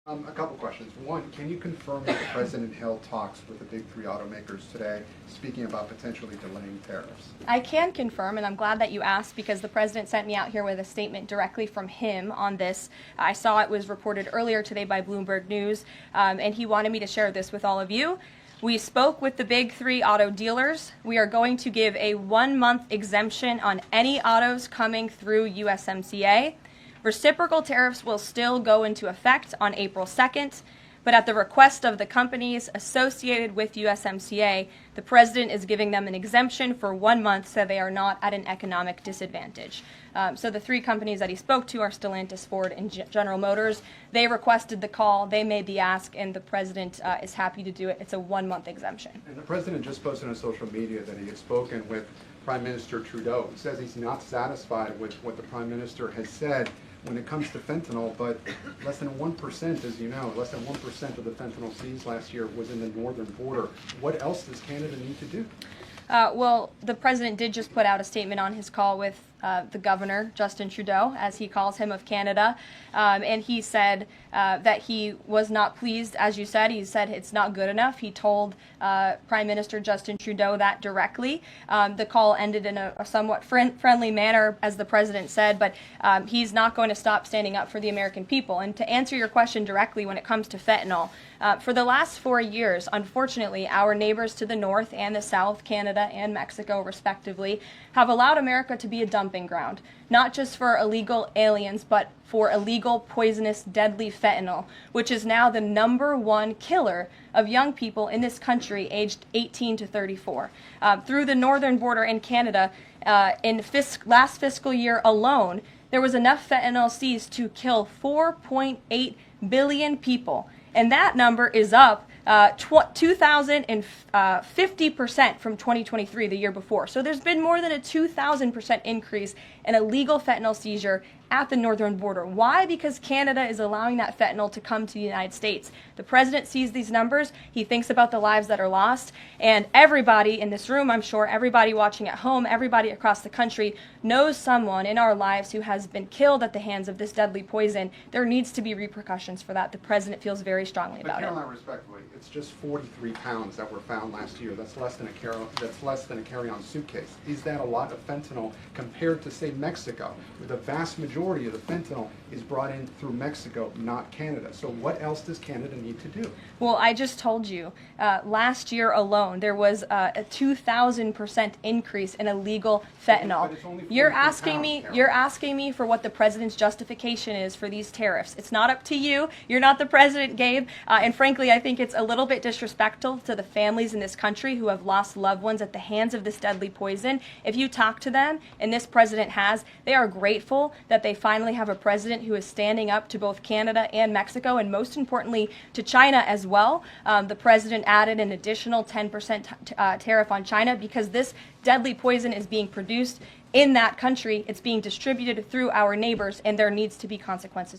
A couple questions. One, can you confirm that the President held talks with the big three automakers today, speaking about potentially delaying tariffs? I can confirm, and I'm glad that you asked because the President sent me out here with a statement directly from him on this. I saw it was reported earlier today by Bloomberg News, and he wanted me to share this with all of you. We spoke with the big three auto dealers. We are going to give a 1-month exemption on any autos coming through USMCA. Reciprocal tariffs will still go into effect on April 2nd, but at the request of the companies associated with USMCA, the President is giving them an exemption for 1 month so they are not at an economic disadvantage. So the three companies that he spoke to are Stellantis, Ford, and General Motors. They requested the call, they made the ask, and the President is happy to do it. It's a 1-month exemption. And the President just posted on social media that he had spoken with Prime Minister Trudeau. He says he's not satisfied with what the Prime Minister has said when it comes to fentanyl, but less than 1%, as you know, less than 1% of the fentanyl seized last year was in the northern border. What else does Canada need to do? Well, the President did just put out a statement on his call with the Governor, Justin Trudeau, as he calls him, of Canada, and he said that he was not pleased, as you said. He said it's not good enough. He told Prime Minister Justin Trudeau that directly. The call ended in a somewhat friendly manner, as the President said, but he's not going to stop standing up for the American people. And to answer your question directly when it comes to fentanyl, for the last 4 years, unfortunately, our neighbors to the north and the south, Canada and Mexico respectively, have allowed America to be a dumping ground, not just for illegal aliens, but for illegal, poisonous, deadly fentanyl, which is now the #1 killer of young people in this country aged 18 to 34. Through the northern border in Canada, in last fiscal year alone, there was enough fentanyl seized to kill 4.8 billion people. And that number is up 2,050% from 2023, the year before. So there's been more than a 2,000% increase in illegal fentanyl seizure at the northern border. Why? Because Canada is allowing that fentanyl to come to the United States. The President sees these numbers. He thinks about the lives that are lost. And everybody in this room, I'm sure, everybody watching at home, everybody across the country knows someone in our lives who has been killed at the hands of this deadly poison. There needs to be repercussions for that. The President feels very strongly about it. But Karoline, respectfully, it's just 43 pounds that were found last year. That's less than a carry-on suitcase. Is that a lot of fentanyl compared to, say, Mexico, where the vast majority of the fentanyl is brought in through Mexico, not Canada? So what else does Canada need to do? Well, I just told you, last year alone, there was a 2,000% increase in illegal fentanyl. You're asking me for what the President's justification is for these tariffs. It's not up to you. You're not the President, Gabe. And frankly, I think it's a little bit disrespectful to the families in this country who have lost loved ones at the hands of this deadly poison. If you talk to them, and this President has, they are grateful that they finally have a President who is standing up to both Canada and Mexico, and most importantly, to China as well. The President added an additional 10% tariff on China because this deadly poison is being produced in that country. It's being distributed through our neighbors, and there needs to be consequences.